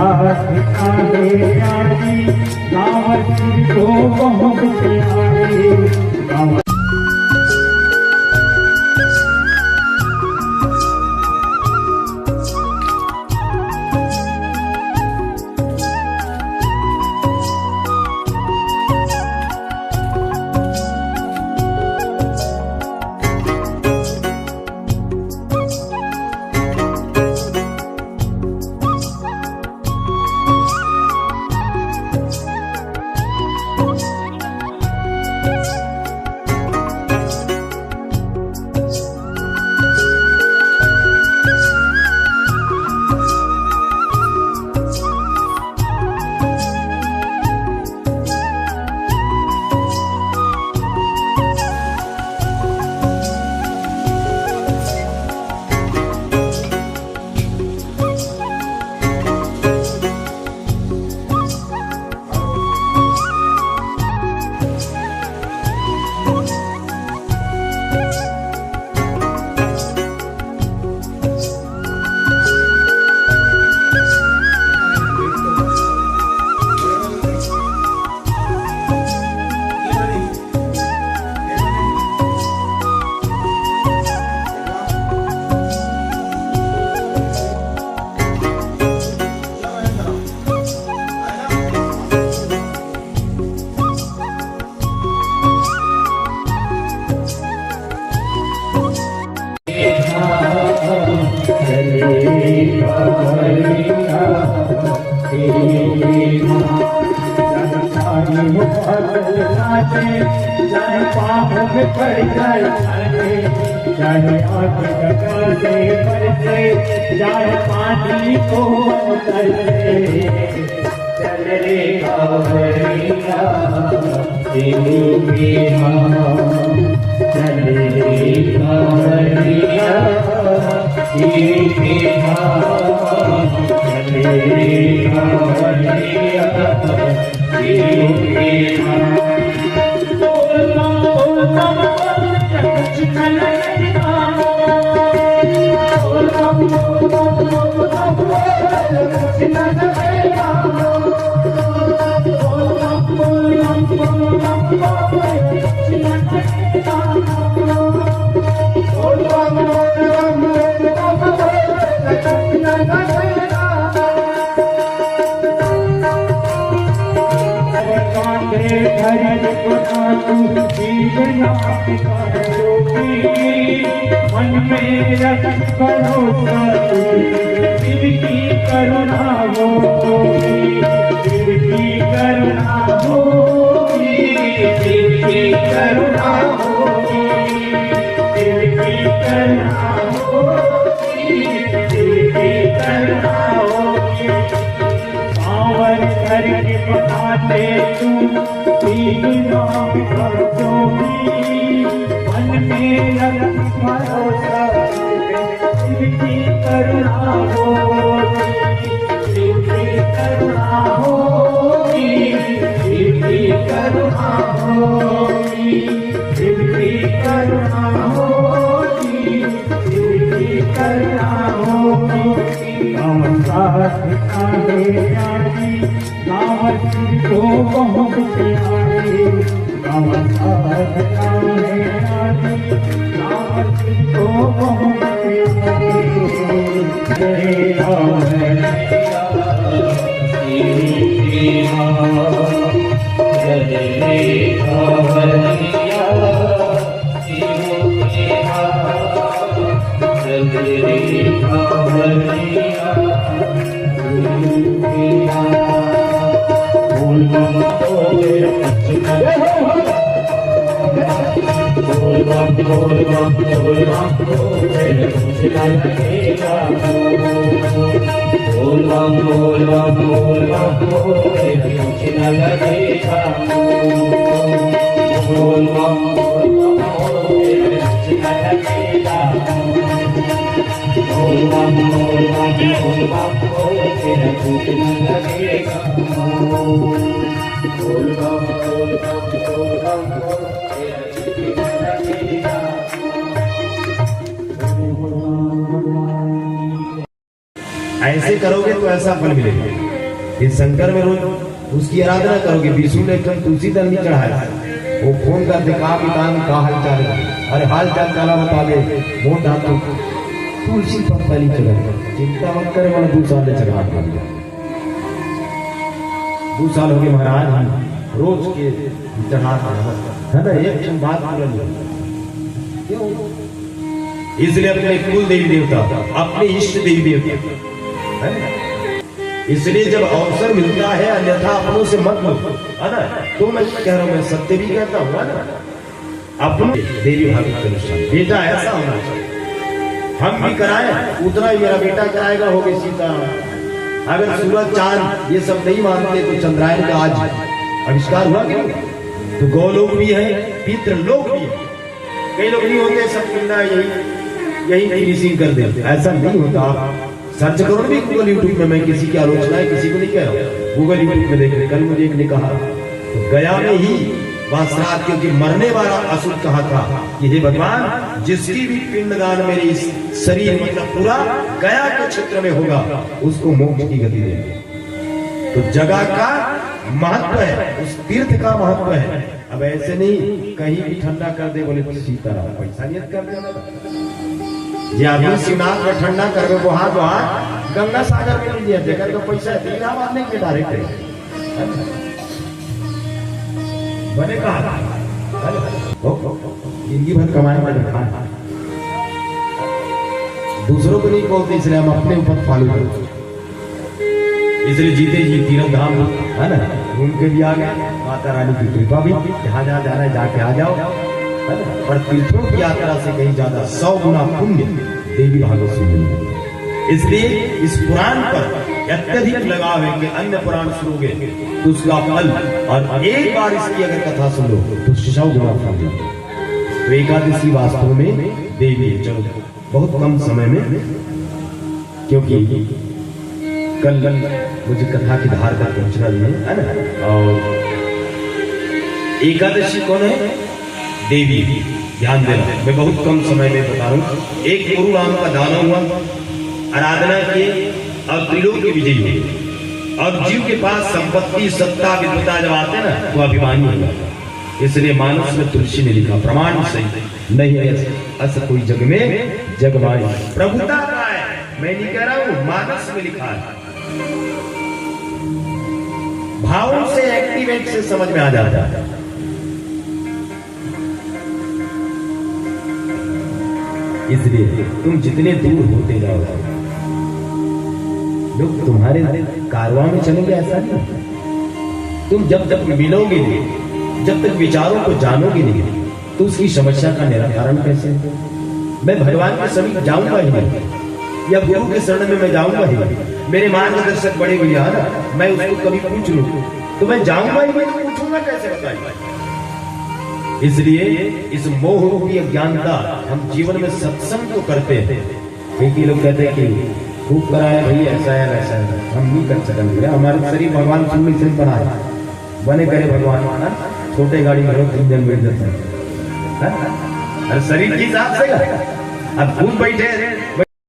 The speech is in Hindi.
साथ आए आजी गाँव को बहुत आए गाँव चाहे पाप में पड़ जाए चाहे आग से बरसे चाहे पानी को उतरसे चल रे कांवरिया तेरी प्रेमा चल रे कांवरिया तेरी प्रेमा चल रे कांवरिया तेरी प्रेमा मन में रख भरोसा शिव की करुणा होगी शिव की करुणा होगी शिव की करुणा होगी शिव की करुणा होगी शिव की करुणा होगी पावन करके बताते तुम तीन नाम पर जोगी मन में रख भरोसा शिव की करुणा होगी शिव की करुणा होगी शिव की करुणा होगी शिव की करुणा होगी शिव की करुणा होगी हम साथ आए आजी गाँव को बहुत आए गाँव साथ आए आजी गाँव को बहुत ऐसे करोगे तो ऐसा फल मिलेगा। ये शंकर में रोज उसकी आराधना करोगे। विष्णु ने कल तुलसी दल नहीं चढ़ाया, वो फोन करते का पितान का हाल चाल है, अरे हाल चाल चला बता दे, वोट डाल तो तुलसी पत्ता नहीं चढ़ा। चिंता मत करे, मैंने 2 साल से चढ़ा दिया, 2 साल हो गए महाराज, हम रोज के चढ़ा है ना, एक बात पूरा नहीं। क्यों? इसलिए अपने कुल देवी देवता, अपने इष्ट देवी देवता है, इसलिए जब अवसर मिलता है अन्यथा अपनों से मत लो, है ना। तो मैं कह रहा हूं, मैं सत्य भी कहता हूँ ना, अपने देवी भागवत अनुष्ठान बेटा ऐसा होना चाहिए। हम भी कराए उतना ही मेरा बेटा कराएगा, हो गई सीता। अगर सूरज चांद ये सब नहीं मानते तो चंद्रायन का आज आविष्कार हुआ क्यों? तो गौलोक भी है, पितृलोक भी है। कई लोग नहीं होते, सब कितना यही फिनिशिंग कर दे, ऐसा नहीं होता। आप सर्च करो भी गूगल यूट्यूब में, मैं किसी की आलोचना है किसी को नहीं कह रहा हूँ, गूगल यूट्यूब में देख रहे। कल मुझे एक ने कहा तो गया में ही बासरात, क्योंकि मरने वाला असुर कहा था कि हे भगवान, जिसकी भी पिंडदान मेरे इस शरीर मतलब पूरा गया के क्षेत्र में होगा उसको मोक्ष की गति दे। तो जगह का महत्व है, उस तीर्थ का महत्व है। अब ऐसे नहीं कहीं भी ठंडा कर दे बोले सीताराम, पैसा नियत कर दे, जे आदमी शिवनाथ में ठंडा करवे वो हाथ गंगा सागर में लीजिए, जगह का पैसा इलाहाबाद नहीं के डायरेक्ट बने कहा जिंदगी भर कमाए में रखा, दूसरों को नहीं बोलते, इसलिए हम अपने ऊपर फॉलो करते। इसलिए जीते जी तीरथ धाम है ना, घूम के भी आ गए, माता रानी की कृपा भी, जहाँ जहाँ जाना है जाके आ जाओ, है ना। पर तीर्थों की यात्रा से कहीं ज्यादा 100 गुना पुण्य देवी भागवत सुनोगे। इसलिए इस पुराण पर अत्यधिक लगाव है कि अन्य पुराण सुनोगे तो उसका फल, और एक बार इसकी अगर कथा सुन लो तो 100 गुना फल। तो एकादशी वास्तव में देवी चलो बहुत कम समय में, क्योंकि कल मुझे कथा की धार का पहुंचना है ना। और एकादशी कौन है? देवी। ध्यान देना, मैं बहुत कम समय में बता रहा हूँ। एक गुरु राम का दानव हुआ, आराधना किए और त्रिलोक की विजय हुई, और जीव के पास संपत्ति सत्ता विद्वता जब आते ना तो अभिमानी हो जाता। इसलिए मानस में तुलसी ने लिखा, प्रमाण सही नहीं है ऐसा कोई जग में जगमाई प्रभुता का है, मैं नहीं कह रहा हूं, मानस में लिखा है। भावों से एक्टिवेट से समझ में आ जाता है। इसलिए तुम जितने दूर होते जाओ लोग तुम्हारे कारवां में चलेंगे, ऐसा नहीं। तुम जब तक मिलोगे नहीं, जब तक विचारों को जानोगे नहीं, तो उसकी समस्या का निराकरण कैसे? मैं भगवान के समीप जाऊंगा ही नहीं, या गुरु के शरण में मैं जाऊंगा ही नहीं। मेरे मार्गदर्शक बड़े भैया ना, मैं उसको कभी पूछ लूं तो मैं जाऊंगा ही नहीं, तो पूछूंगा कैसे बताइए? इसलिए इस मोह रूपी अज्ञानता हम जीवन में सत्संग तो करते हैं, क्योंकि लोग कहते हैं कि खूब कराया भाई, ऐसा है वैसा है, हम नहीं कर सकेंगे। हमारे शरीर भगवान सुनने से बनाया, बने करे भगवान ना, छोटे गाड़ी में 3 दिन बैठ जाते हैं, अरे शरीर के हिसाब से अब खूब बैठे